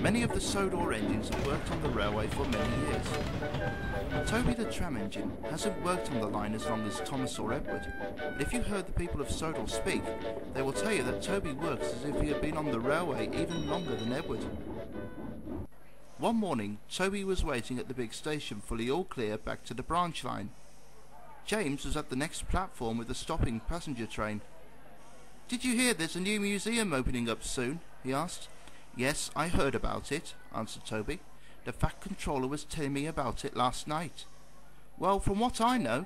Many of the Sodor engines have worked on the railway for many years. Toby the tram engine hasn't worked on the line as long as Thomas or Edward, but if you heard the people of Sodor speak, they will tell you that Toby works as if he had been on the railway even longer than Edward. One morning, Toby was waiting at the big station for the all-clear back to the branch line. James was at the next platform with a stopping passenger train. "Did you hear there's a new museum opening up soon?" he asked. "Yes, I heard about it," answered Toby. "The Fat Controller was telling me about it last night." "Well, from what I know,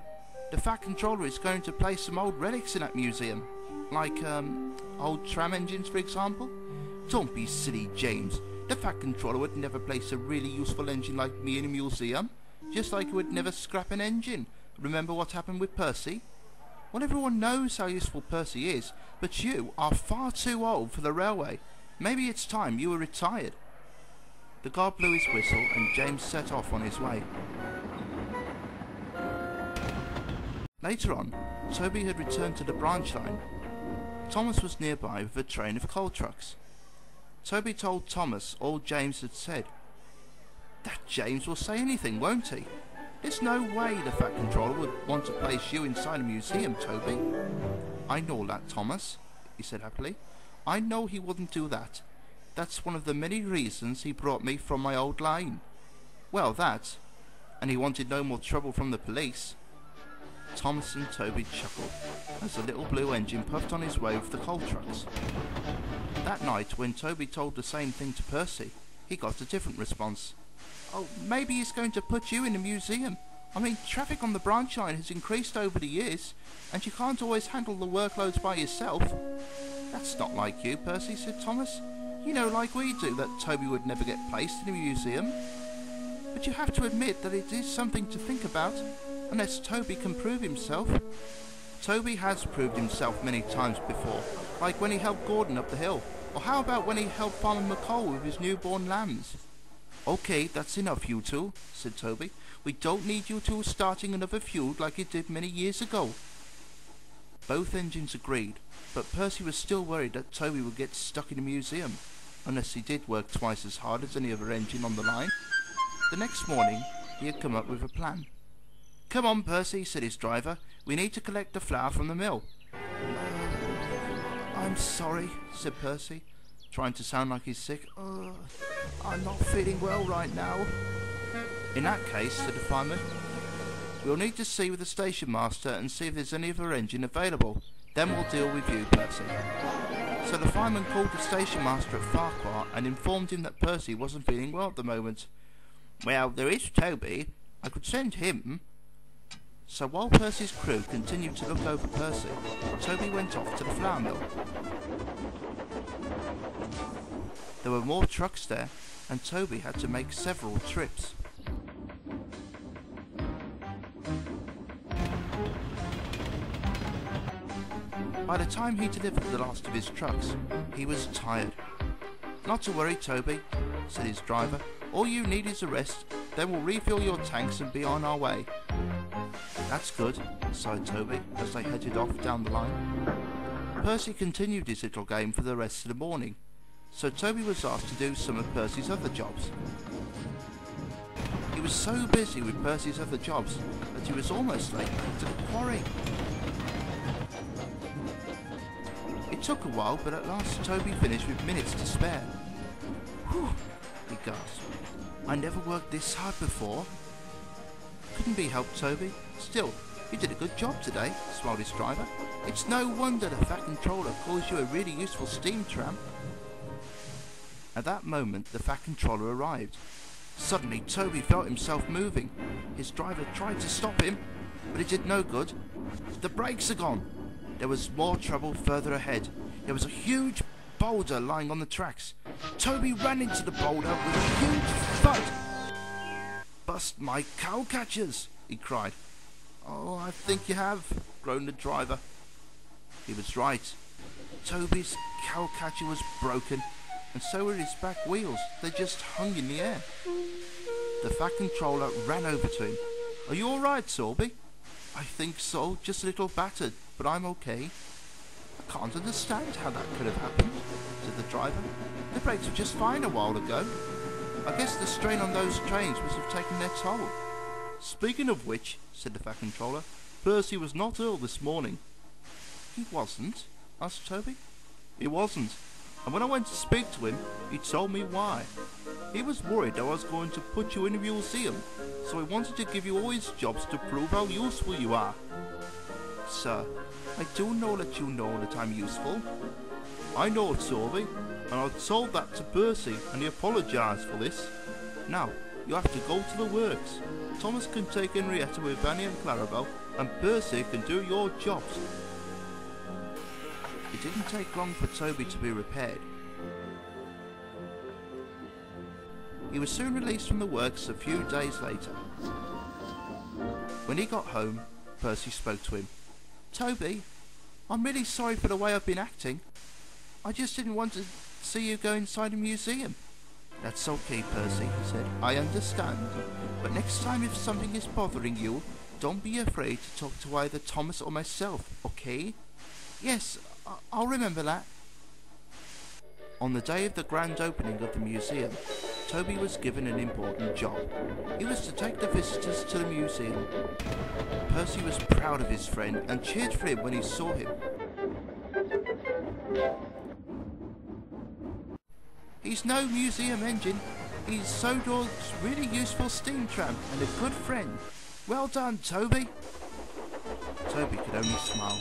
the Fat Controller is going to place some old relics in that museum. Like, old tram engines, for example." "Don't be silly, James. The Fat Controller would never place a really useful engine like me in a museum. Just like he would never scrap an engine. Remember what happened with Percy?" "Well, everyone knows how useful Percy is, but you are far too old for the railway. Maybe it's time you were retired." The guard blew his whistle and James set off on his way. Later on, Toby had returned to the branch line. Thomas was nearby with a train of coal trucks. Toby told Thomas all James had said. "That James will say anything, won't he? There's no way the Fat Controller would want to place you inside a museum, Toby." "I know that, Thomas," he said happily. "I know he wouldn't do that. That's one of the many reasons he brought me from my old line." "Well, that, and he wanted no more trouble from the police." Thomas and Toby chuckled as the little blue engine puffed on his way with the coal trucks. That night, when Toby told the same thing to Percy, he got a different response. "Oh, maybe he's going to put you in a museum. I mean, traffic on the branch line has increased over the years, and you can't always handle the workloads by yourself." "That's not like you, Percy," said Thomas. "You know, like we do, that Toby would never get placed in a museum. But you have to admit that it is something to think about, unless Toby can prove himself." "Toby has proved himself many times before, like when he helped Gordon up the hill, or how about when he helped Farmer McCall with his newborn lambs?" "Okay, that's enough, you two," said Toby. "We don't need you two starting another feud like you did many years ago." Both engines agreed, but Percy was still worried that Toby would get stuck in a museum, unless he did work twice as hard as any other engine on the line. The next morning, he had come up with a plan. "Come on, Percy," said his driver. "We need to collect the flour from the mill." "I'm sorry," said Percy, trying to sound like he's sick. "I'm not feeling well right now." "In that case," said the fireman, "we'll need to see with the station master and see if there's any other engine available. Then we'll deal with you, Percy." So the fireman called the station master at Farquhar and informed him that Percy wasn't feeling well at the moment. "Well, there is Toby. I could send him." So while Percy's crew continued to look over Percy, Toby went off to the flour mill. There were more trucks there, and Toby had to make several trips. By the time he delivered the last of his trucks, he was tired. "Not to worry, Toby," said his driver. "All you need is a rest, then we'll refill your tanks and be on our way." "That's good," sighed Toby as they headed off down the line. Percy continued his little game for the rest of the morning, so Toby was asked to do some of Percy's other jobs. He was so busy with Percy's other jobs that he was almost late to the quarry. It took a while, but at last Toby finished with minutes to spare. "Whew," he gasped. "I never worked this hard before." "Couldn't be helped, Toby. Still, you did a good job today," smiled his driver. "It's no wonder the Fat Controller calls you a really useful steam tramp." At that moment, the Fat Controller arrived. Suddenly, Toby felt himself moving. His driver tried to stop him, but it did no good. The brakes are gone. There was more trouble further ahead. There was a huge boulder lying on the tracks. Toby ran into the boulder with a huge thud. "Bust my cowcatchers," he cried. "Oh, I think you have," groaned the driver. He was right. Toby's cowcatcher was broken, and so were his back wheels. They just hung in the air. The Fat Controller ran over to him. "Are you all right, Toby?" "I think so, just a little battered, but I'm okay." "I can't understand how that could have happened," said the driver. "The brakes were just fine a while ago. I guess the strain on those trains must have taken their toll." "Speaking of which," said the Fat Controller, "Percy was not ill this morning." "He wasn't?" asked Toby. "He wasn't. And when I went to speak to him, he told me why. He was worried I was going to put you in a museum, so he wanted to give you all his jobs to prove how useful you are." "Sir, I do know that you know that I'm useful." "I know, Toby, and I told that to Percy, and he apologised for this. Now, you have to go to the works. Thomas can take Henrietta with Annie and Clarabelle, and Percy can do your jobs." It didn't take long for Toby to be repaired. He was soon released from the works a few days later. When he got home, Percy spoke to him. "Toby, I'm really sorry for the way I've been acting. I just didn't want to see you go inside a museum." "That's okay, Percy," he said. "I understand. But next time if something is bothering you, don't be afraid to talk to either Thomas or myself, okay?" "Yes, I'll remember that." On the day of the grand opening of the museum, Toby was given an important job. He was to take the visitors to the museum. Percy was proud of his friend and cheered for him when he saw him. "He's no museum engine. He's Sodor's really useful steam tramp and a good friend. Well done, Toby." Toby could only smile.